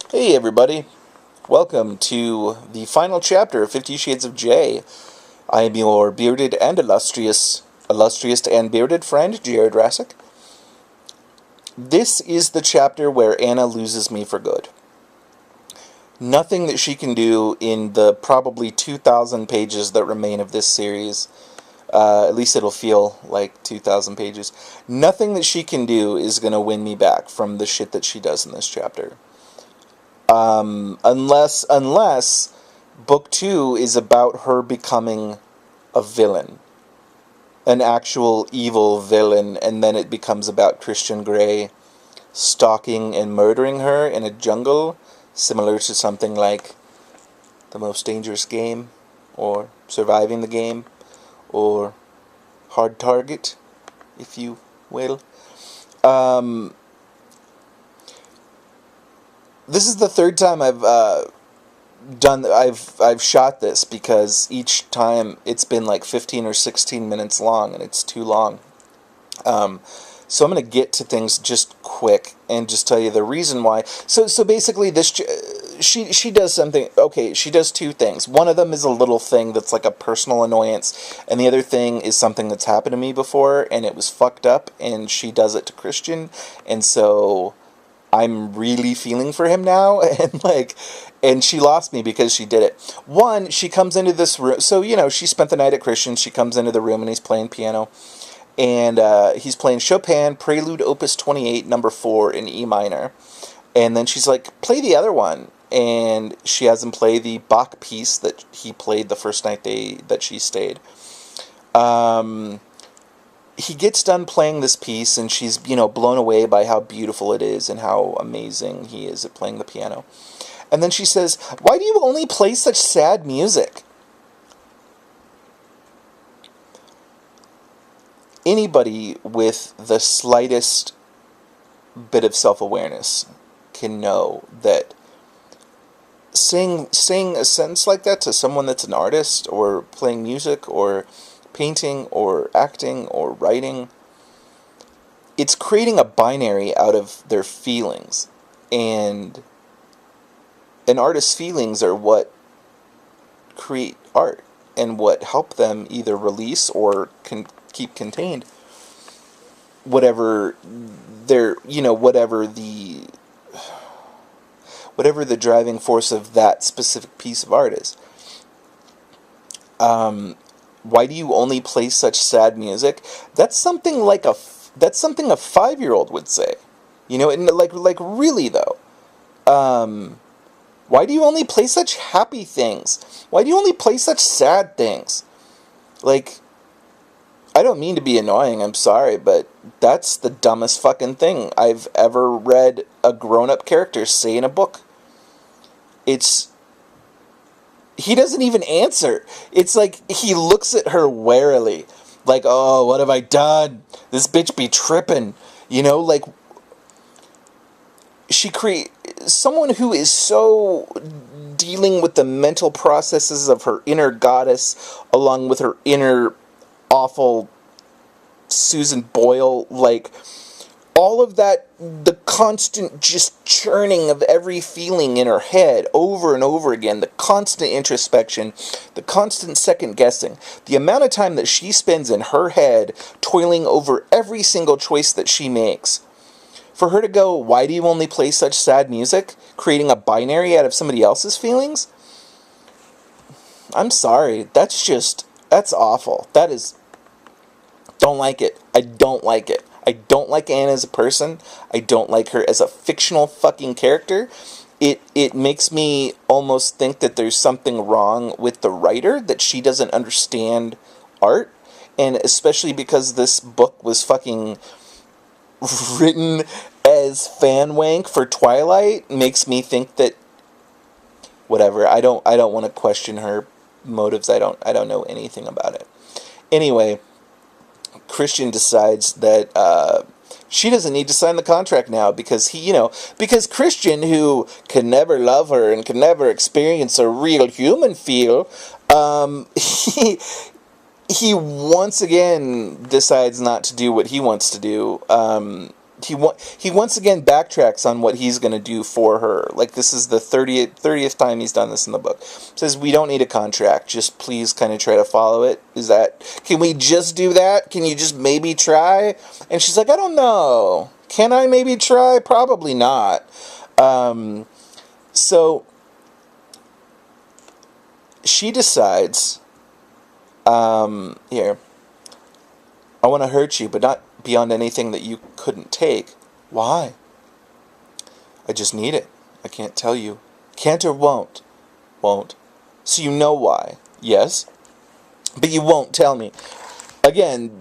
Hey everybody, welcome to the final chapter of 50 Shades of J. I am your bearded and illustrious and bearded friend, Jared Rassick. This is the chapter where Anna loses me for good. Nothing that she can do in the probably 2,000 pages that remain of this series, at least it'll feel like 2,000 pages, nothing that she can do is going to win me back from the shit that she does in this chapter. Unless book 2 is about her becoming a villain, an actual evil villain, and then it becomes about Christian Grey stalking and murdering her in a jungle, similar to something like The Most Dangerous Game, or Surviving the Game, or Hard Target, if you will. This is the third time I've shot this, because each time it's been like 15 or 16 minutes long, and it's too long. So I'm going to get to things just quick and just tell you the reason why. So basically she does something. Okay, she does two things. One of them is a little thing that's like a personal annoyance, and the other thing is something that's happened to me before, and it was fucked up, and she does it to Christian, and so I'm really feeling for him now, and she lost me because she did it. One, she comes into this room, so, she spent the night at Christian, she comes into the room and he's playing piano, and he's playing Chopin, Prelude Opus 28, number 4 in E minor, and then she's like, play the other one, and she has him play the Bach piece that he played the first night that she stayed. He gets done playing this piece, and she's, blown away by how beautiful it is and how amazing he is at playing the piano. And then she says, "Why do you only play such sad music?" Anybody with the slightest bit of self-awareness can know that saying a sentence like that to someone that's an artist, or playing music, or painting, or acting, or writing, it's creating a binary out of their feelings. And an artist's feelings are what create art, and what help them either release or keep contained whatever their, whatever the driving force of that specific piece of art is. Why do you only play such sad music? That's something a 5-year-old would say. And like really though. Why do you only play such happy things? Why do you only play such sad things? Like, I don't mean to be annoying, I'm sorry, but that's the dumbest fucking thing I've ever read a grown-up character say in a book. He doesn't even answer. It's like he looks at her warily. Like, oh, what have I done? This bitch be tripping. Like, someone who is so dealing with the mental processes of her inner goddess, along with her inner awful Susan Boyle, like, all of that, the constant just churning of every feeling in her head over and over again, the constant introspection, the constant second guessing, the amount of time that she spends in her head toiling over every single choice that she makes. For her to go, why do you only play such sad music? Creating a binary out of somebody else's feelings? I'm sorry, that's awful. Don't like it. I don't like it. I don't like Anna as a person. I don't like her as a fictional fucking character. It makes me almost think that there's something wrong with the writer, that she doesn't understand art, and especially because this book was fucking written as fan wank for Twilight, makes me think that whatever. I don't want to question her motives. I don't know anything about it. Anyway, Christian decides that she doesn't need to sign the contract now, because because Christian, who can never love her and can never experience a real human feel, he once again decides not to do what he wants to do. he once again backtracks on what he's going to do for her. Like, this is the 30th time he's done this in the book. Says, we don't need a contract, just please kind of try to follow it. Can we just do that? Can you just maybe try? And she's like, I don't know. Can I maybe try? Probably not. So she decides, here, I want to hurt you, but not beyond anything that you couldn't take. Why? I just need it. I can't tell you. Can't or won't? Won't. So you know why? Yes. But you won't tell me. Again,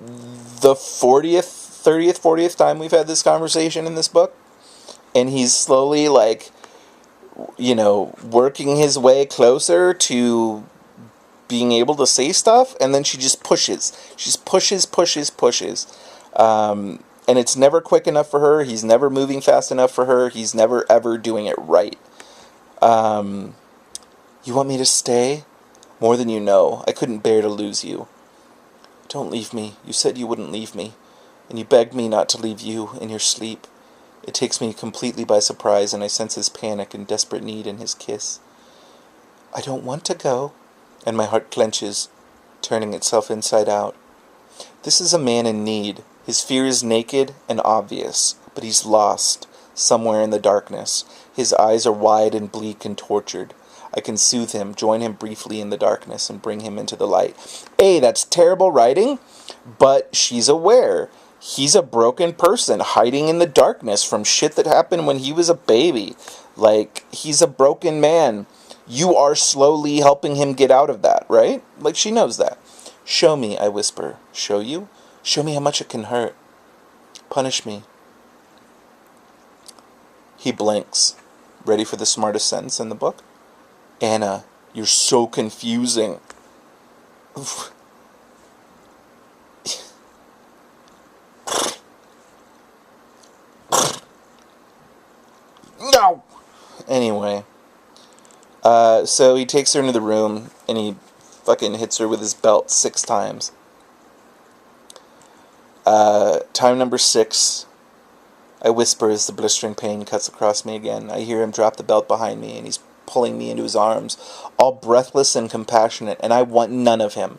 the 40th time we've had this conversation in this book. And he's slowly, like, working his way closer to being able to say stuff, and then she just pushes. She just pushes. And it's never quick enough for her. He's never moving fast enough for her. He's never, ever doing it right. You want me to stay? More than you know. I couldn't bear to lose you. Don't leave me. You said you wouldn't leave me. And you begged me not to leave you in your sleep. It takes me completely by surprise, and I sense his panic and desperate need in his kiss. I don't want to go. And my heart clenches, turning itself inside out. This is a man in need. His fear is naked and obvious, but he's lost, somewhere in the darkness. His eyes are wide and bleak and tortured. I can soothe him, join him briefly in the darkness, and bring him into the light. That's terrible writing, but she's aware. He's a broken person, hiding in the darkness from shit that happened when he was a baby. Like, he's a broken man. You are slowly helping him get out of that, right? Like, she knows that. Show me, I whisper. Show you? Show me how much it can hurt. Punish me. He blinks, ready for the smartest sentence in the book. Anna, you're so confusing. No! Anyway. So he takes her into the room, and he fucking hits her with his belt 6 times. Time number 6, I whisper as the blistering pain cuts across me again. I hear him drop the belt behind me, and he's pulling me into his arms, all breathless and compassionate, and I want none of him.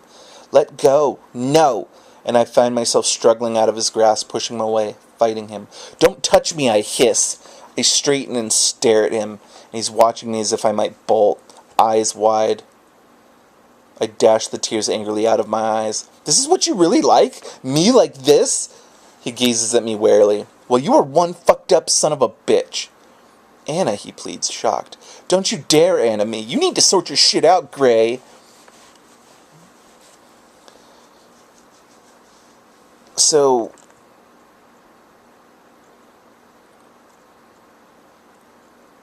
Let go. No. And I find myself struggling out of his grasp, pushing him away, fighting him. Don't touch me, I hiss. I straighten and stare at him, and he's watching me as if I might bolt, eyes wide. I dash the tears angrily out of my eyes. This is what you really like? Me like this? He gazes at me warily. Well, you are one fucked up son of a bitch. Anna, he pleads, shocked. Don't you dare Anna me. You need to sort your shit out, Gray. So,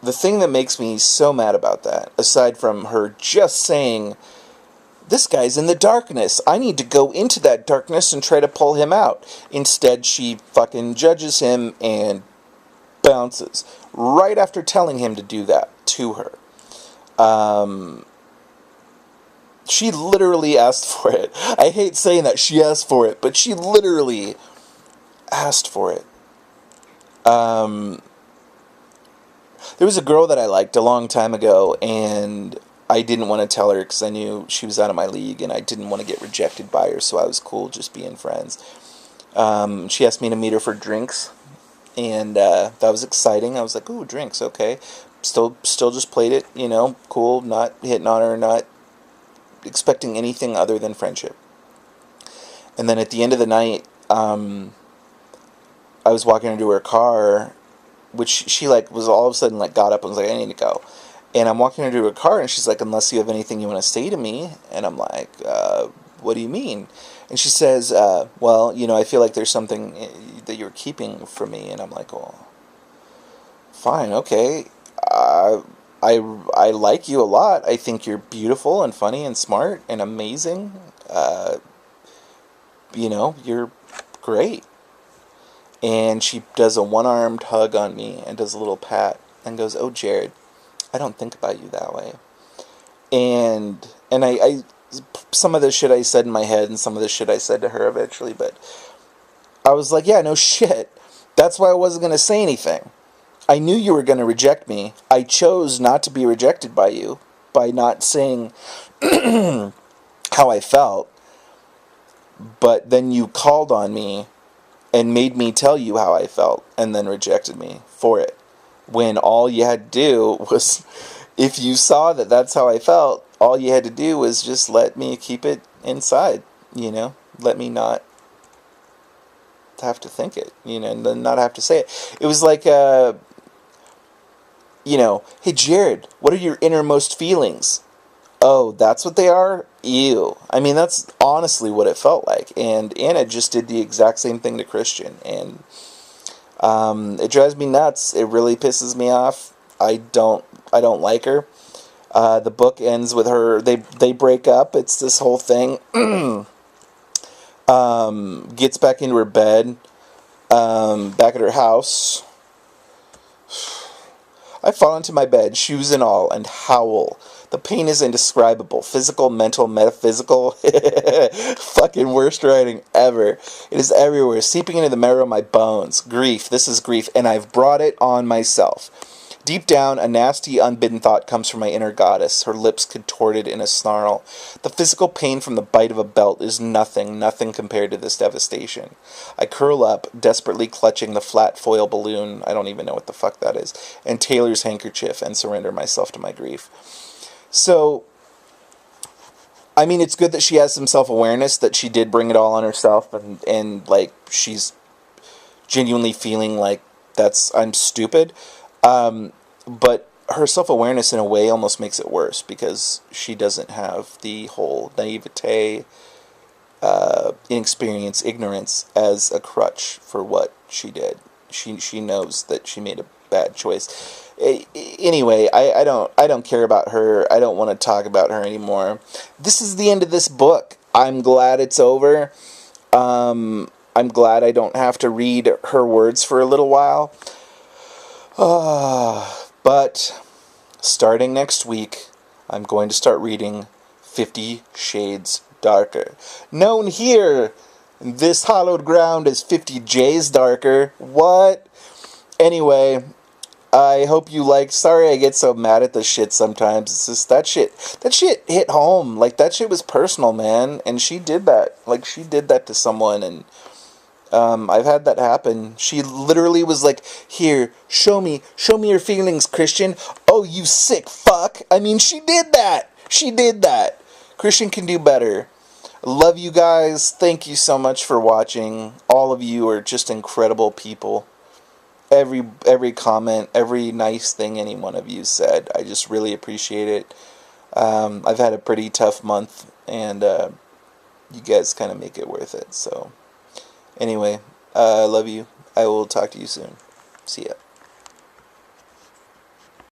the thing that makes me so mad about that, aside from her just saying, this guy's in the darkness, I need to go into that darkness and try to pull him out. Instead, she fucking judges him and bounces right after telling him to do that to her. She literally asked for it. I hate saying that she asked for it, but she literally asked for it. There was a girl that I liked a long time ago, and I didn't want to tell her because I knew she was out of my league, and I didn't want to get rejected by her, so I was cool just being friends. She asked me to meet her for drinks, and that was exciting. I was like, ooh, drinks, okay. Still just played it, cool, not hitting on her, not expecting anything other than friendship. And then at the end of the night, I was walking into her car, which she was all of a sudden got up and was like, I need to go. And I'm walking into her car, and she's like, unless you have anything you want to say to me. And I'm like, what do you mean? And she says, well, I feel like there's something that you're keeping from me. And I'm like, oh, fine, okay. I like you a lot. I think you're beautiful and funny and smart and amazing. You're great. And she does a one-armed hug on me and does a little pat and goes, oh, Jared, I don't think about you that way. And I some of the shit I said in my head and some of the shit I said to her eventually, but I was like, yeah, no shit. That's why I wasn't going to say anything. I knew you were going to reject me. I chose not to be rejected by you by not saying how I felt. But then you called on me and made me tell you how I felt and then rejected me for it. When all you had to do was, if you saw that that's how I felt, all you had to do was just let me keep it inside, let me not have to think it, and then not have to say it. It was like, hey Jared, what are your innermost feelings? Oh, that's what they are? Ew. I mean, that's honestly what it felt like. And Anna just did the exact same thing to Christian. And it drives me nuts. It really pisses me off. I don't like her. The book ends with her. They break up. It's this whole thing. Gets back into her bed. Back at her house. I fall into my bed, shoes and all, and howl. The pain is indescribable. Physical, mental, metaphysical. Fucking worst writing ever. It is everywhere, seeping into the marrow of my bones. Grief. This is grief, and I've brought it on myself. Deep down, a nasty, unbidden thought comes from my inner goddess, her lips contorted in a snarl. The physical pain from the bite of a belt is nothing compared to this devastation. I curl up, desperately clutching the flat foil balloon, I don't even know what the fuck that is, and Taylor's handkerchief, and surrender myself to my grief. So, I mean, it's good that she has some self-awareness, that she did bring it all on herself, and like, she's genuinely feeling like I'm stupid. But her self-awareness in a way almost makes it worse because she doesn't have the whole naivete, inexperience, ignorance as a crutch for what she did. She knows that she made a bad choice. Anyway, I don't care about her. I don't want to talk about her anymore. This is the end of this book. I'm glad it's over. I'm glad I don't have to read her words for a little while. But starting next week, I'm going to start reading 50 Shades Darker. Known here, in this hallowed ground, as 50 J's Darker. What? Anyway, I hope you liked. Sorry I get so mad at this shit sometimes. It's just that shit hit home. Like, that shit was personal, man. And she did that. Like, she did that to someone, and I've had that happen. She literally was like, here, show me your feelings, Christian. Oh, you sick fuck. I mean, she did that. Christian can do better. Love you guys. Thank you so much for watching. All of you are just incredible people. Every comment, every nice thing any one of you said, I just really appreciate it. I've had a pretty tough month, and you guys kind of make it worth it, so... Anyway, I love you. I will talk to you soon. See ya.